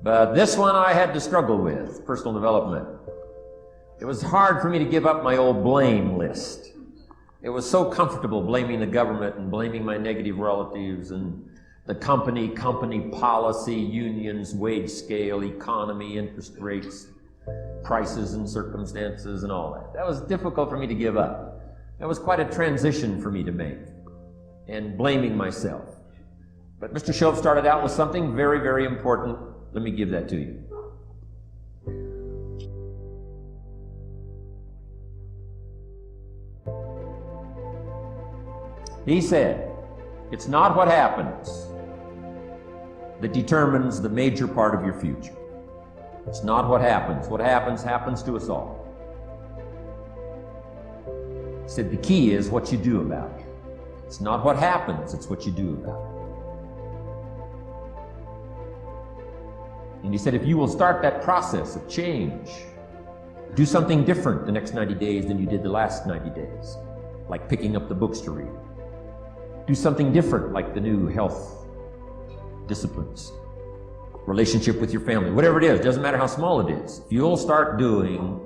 But this one I had to struggle with, personal development. It was hard for me to give up my old blame list. It was so comfortable blaming the government and blaming my negative relatives and the company policy, unions, wage scale, economy, interest rates, prices and circumstances and all that. That was difficult for me to give up. That was quite a transition for me to make, and blaming myself. But Mr. Shoaff started out with something very, very important. Let me give that to you. He said, it's not what happens that determines the major part of your future. It's not what happens. What happens, happens to us all. He said, the key is what you do about it. It's not what happens, it's what you do about it. And he said, if you will start that process of change, do something different the next 90 days than you did the last 90 days, like picking up the books to read. Do something different, like the new health disciplines, relationship with your family, whatever it is, doesn't matter how small it is. If you'll start doing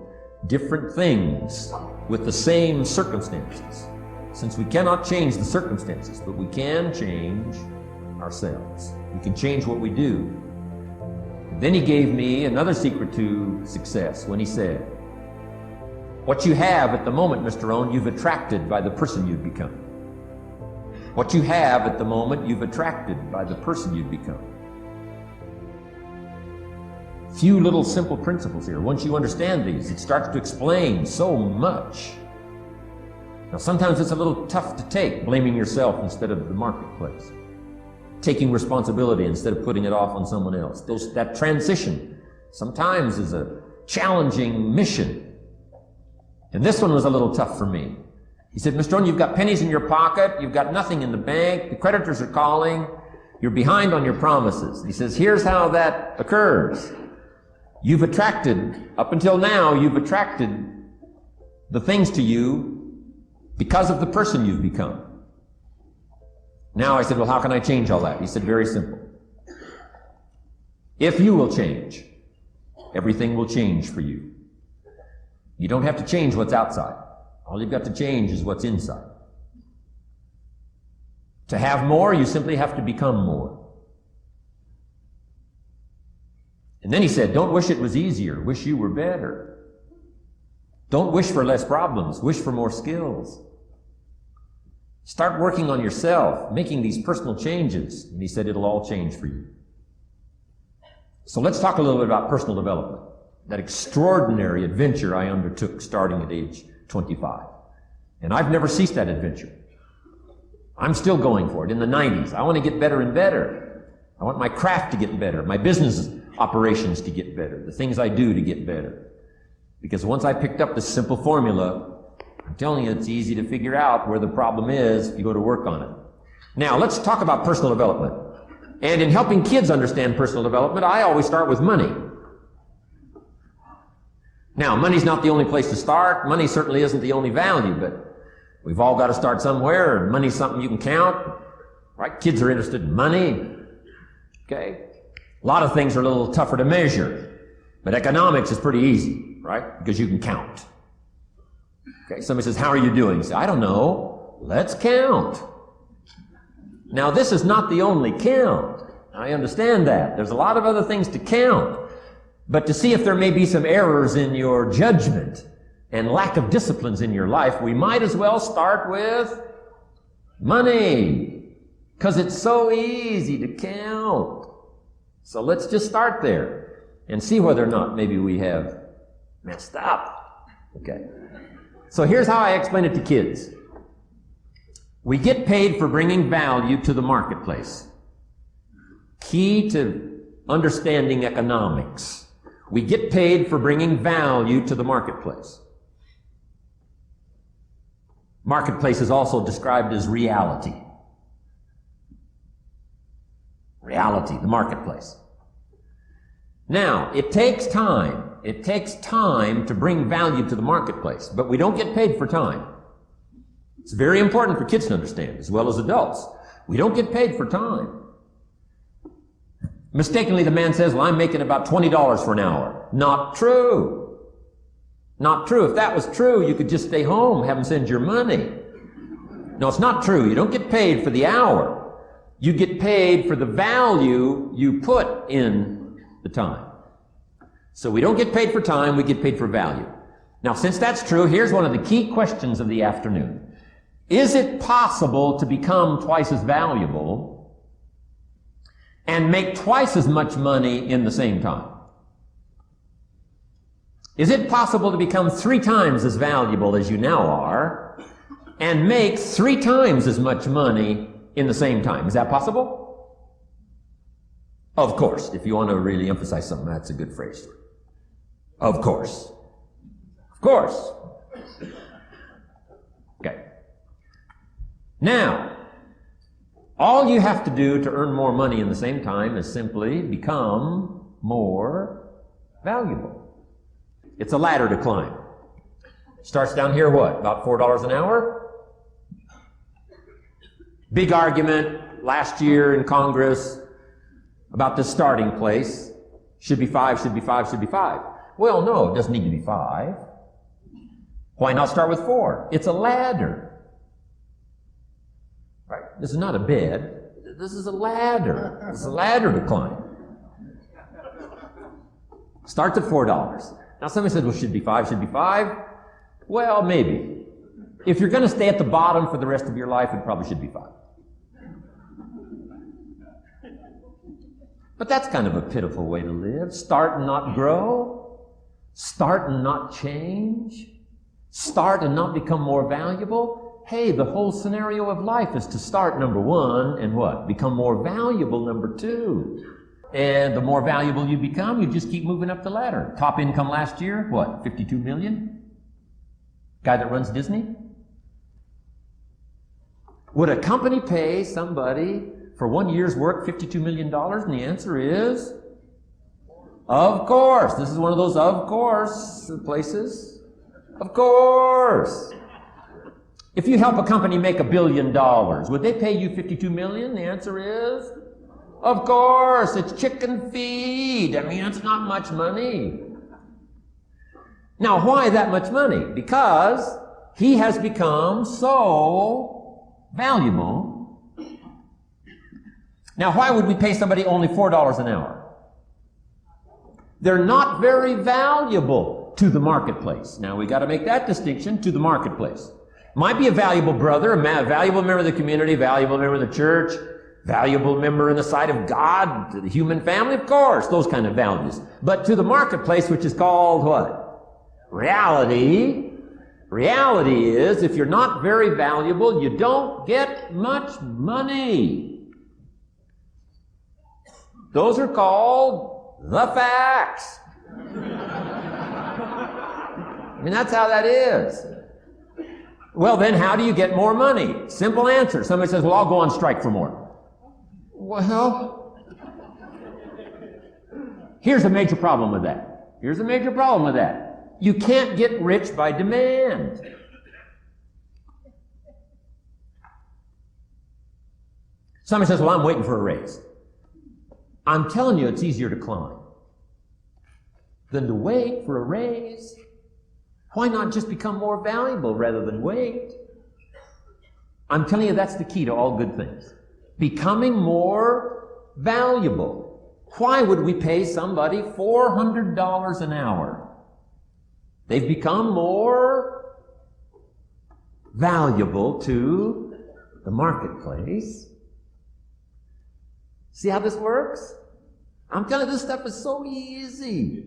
different things with the same circumstances, since we cannot change the circumstances, but we can change ourselves. We can change what we do. Then he gave me another secret to success when he said, what you have at the moment, Mr. Rohn, you've attracted by the person you've become. What you have at the moment, you've attracted by the person you've become. Few little simple principles here. Once you understand these, it starts to explain so much. Now, sometimes it's a little tough to take, blaming yourself instead of the marketplace. Taking responsibility instead of putting it off on someone else. That transition sometimes is a challenging mission. And this one was a little tough for me. He said, Mr. Rohn, you've got pennies in your pocket, you've got nothing in the bank, the creditors are calling, you're behind on your promises. He says, here's how that occurs. You've attracted, up until now, you've attracted the things to you because of the person you've become. Now I said, well, how can I change all that? He said, very simple. If you will change, everything will change for you. You don't have to change what's outside. All you've got to change is what's inside. To have more, you simply have to become more. And then he said, don't wish it was easier, wish you were better. Don't wish for less problems, wish for more skills. Start working on yourself, making these personal changes. And he said, it'll all change for you. So let's talk a little bit about personal development. That extraordinary adventure I undertook starting at age 25. And I've never ceased that adventure. I'm still going for it in the 90s. I want to get better and better. I want my craft to get better, my business operations to get better, the things I do to get better. Because once I picked up this simple formula, I'm telling you, it's easy to figure out where the problem is if you go to work on it. Now, let's talk about personal development. And in helping kids understand personal development, I always start with money. Now, money's not the only place to start. Money certainly isn't the only value, but we've all got to start somewhere, and money's something you can count, right? Kids are interested in money, okay? A lot of things are a little tougher to measure, but economics is pretty easy, right? Because you can count. Okay, somebody says, how are you doing? You say, I don't know. Let's count. Now, this is not the only count. I understand that. There's a lot of other things to count. But to see if there may be some errors in your judgment and lack of disciplines in your life, we might as well start with money, because it's so easy to count. So let's just start there and see whether or not maybe we have messed up. Okay. So here's how I explain it to kids. We get paid for bringing value to the marketplace. Key to understanding economics. We get paid for bringing value to the marketplace. Marketplace is also described as reality. Reality, the marketplace. Now, it takes time. It takes time to bring value to the marketplace, but we don't get paid for time. It's very important for kids to understand, as well as adults. We don't get paid for time. Mistakenly, the man says, well, I'm making about $20 for an hour. Not true. Not true. If that was true, you could just stay home, have them send your money. No, it's not true. You don't get paid for the hour. You get paid for the value you put in the time. So we don't get paid for time, we get paid for value. Now, since that's true, here's one of the key questions of the afternoon. Is it possible to become twice as valuable and make twice as much money in the same time? Is it possible to become 3 times as valuable as you now are and make 3 times as much money in the same time? Is that possible? Of course. If you want to really emphasize something, that's a good phrase. Of course. Of course. Okay. Now, all you have to do to earn more money in the same time is simply become more valuable. It's a ladder to climb. Starts down here, what? About $4 an hour? Big argument last year in Congress about the starting place. Should be 5, should be 5, should be 5. Well, no, it doesn't need to be 5. Why not start with 4? It's a ladder. Right? This is not a bed. This is a ladder. It's a ladder to climb. Starts at $4. Now somebody said, well, should be 5, should be 5. Well, maybe. If you're going to stay at the bottom for the rest of your life, it probably should be 5. But that's kind of a pitiful way to live. Start and not grow. Start and not change. Start and not become more valuable. Hey, the whole scenario of life is to start, number 1, and what? Become more valuable, number 2. And the more valuable you become, you just keep moving up the ladder. Top income last year, what? 52 million? Guy that runs Disney? Would a company pay somebody for 1 year's work $52 million? And the answer is, of course. This is one of those of course places. Of course. If you help a company make $1 billion, would they pay you $52 million? The answer is, of course. It's chicken feed. I mean, it's not much money. Now, why that much money? Because he has become so valuable. Now, why would we pay somebody only $4 an hour? They're not very valuable to the marketplace. Now, we got to make that distinction, to the marketplace. Might be a valuable brother, a valuable member of the community, valuable member of the church, valuable member in the sight of God, to the human family, of course, those kind of values. But to the marketplace, which is called what? Reality. Reality is, if you're not very valuable, you don't get much money. Those are called the facts. I mean, that's how that is. Well, then how do you get more money? Simple answer. Somebody says, well, I'll go on strike for more. Well, here's a major problem with that. Here's a major problem with that. You can't get rich by demand. Somebody says, well, I'm waiting for a raise. I'm telling you, it's easier to climb than to wait for a raise. Why not just become more valuable rather than wait? I'm telling you, that's the key to all good things. Becoming more valuable. Why would we pay somebody $400 an hour? They've become more valuable to the marketplace. See how this works? I'm telling you, this stuff is so easy.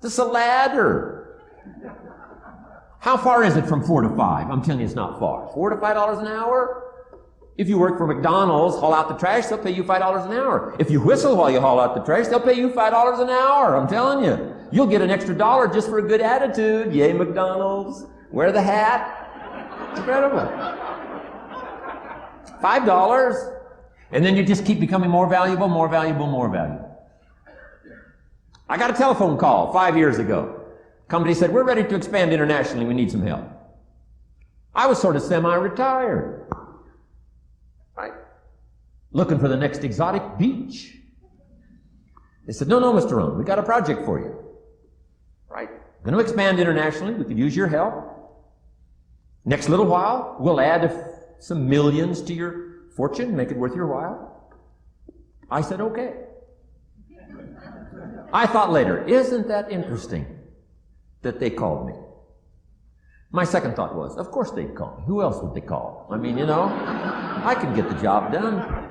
This is a ladder. How far is it from 4 to 5? I'm telling you, it's not far. $4 to $5 an hour? If you work for McDonald's, haul out the trash, they'll pay you $5 an hour. If you whistle while you haul out the trash, they'll pay you $5 an hour. I'm telling you. You'll get an extra $1 just for a good attitude. Yay, McDonald's. Wear the hat. It's incredible. $5. And then you just keep becoming more valuable, more valuable, more valuable. I got a telephone call 5 years ago. Company said, we're ready to expand internationally. We need some help. I was sort of semi-retired. Right? Looking for the next exotic beach. They said, no, Mr. Rohn, we got a project for you. Right? Going to expand internationally. We could use your help. Next little while, we'll add some millions to your fortune, make it worth your while. I said, okay. I thought later, isn't that interesting that they called me? My second thought was, of course they'd call me. Who else would they call? I mean, I could get the job done.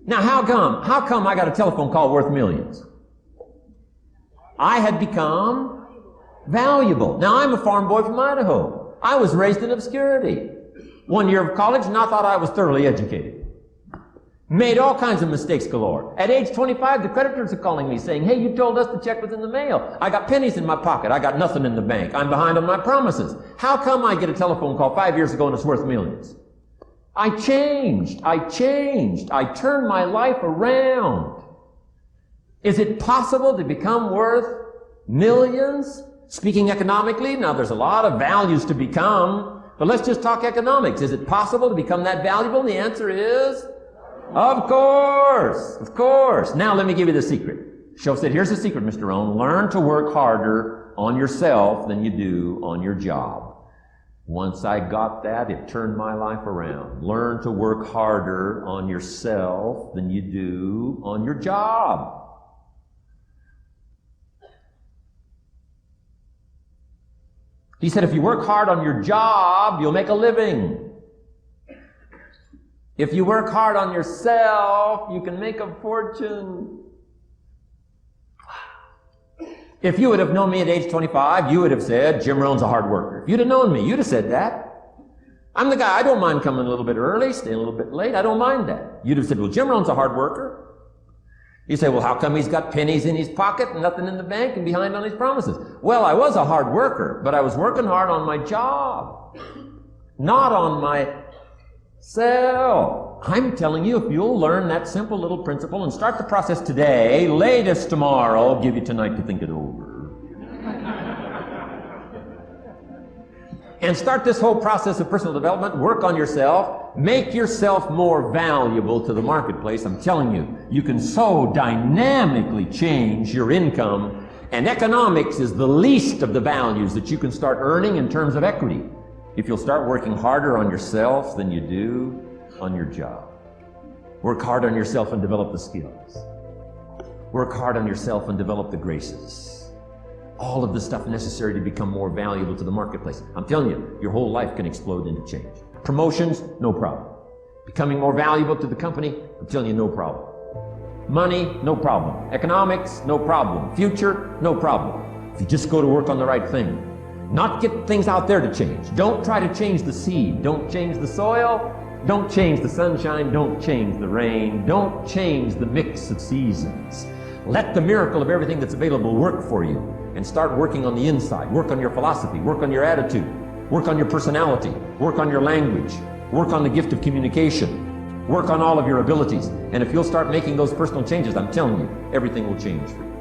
Now, how come I got a telephone call worth millions? I had become valuable. Now, I'm a farm boy from Idaho. I was raised in obscurity. 1 year of college, and I thought I was thoroughly educated. Made all kinds of mistakes galore. At age 25, the creditors are calling me saying, hey, you told us the check was in the mail. I got pennies in my pocket. I got nothing in the bank. I'm behind on my promises. How come I get a telephone call 5 years ago and it's worth millions? I changed. I turned my life around. Is it possible to become worth millions? Speaking economically, now there's a lot of values to become, but let's just talk economics. Is it possible to become that valuable? And the answer is, of course. Now let me give you the secret. Shoaff said, here's the secret, Mr. Rohn. Learn to work harder on yourself than you do on your job. Once I got that, it turned my life around. Learn to work harder on yourself than you do on your job. He said, if you work hard on your job, you'll make a living. If you work hard on yourself, you can make a fortune. If you would have known me at age 25, you would have said, Jim Rohn's a hard worker. If you'd have known me, you'd have said that. I'm the guy, I don't mind coming a little bit early, staying a little bit late. I don't mind that. You'd have said, well, Jim Rohn's a hard worker. You say, well, how come he's got pennies in his pocket and nothing in the bank and behind on his promises? Well, I was a hard worker, but I was working hard on my job, not on myself. I'm telling you, if you'll learn that simple little principle and start the process today, latest tomorrow, I'll give you tonight to think it over. And start this whole process of personal development, work on yourself, make yourself more valuable to the marketplace. I'm telling you, you can so dynamically change your income, and economics is the least of the values that you can start earning in terms of equity if you'll start working harder on yourself than you do on your job. Work hard on yourself and develop the skills. Work hard on yourself and develop the graces. All of the stuff necessary to become more valuable to the marketplace. I'm telling you, your whole life can explode into change. Promotions, no problem. Becoming more valuable to the company, I'm telling you, no problem. Money, no problem. Economics, no problem. Future, no problem. If you just go to work on the right thing. Not get things out there to change. Don't try to change the seed. Don't change the soil. Don't change the sunshine. Don't change the rain. Don't change the mix of seasons. Let the miracle of everything that's available work for you, and start working on the inside. Work on your philosophy. Work on your attitude. Work on your personality. Work on your language. Work on the gift of communication. Work on all of your abilities. And if you'll start making those personal changes, I'm telling you, everything will change for you.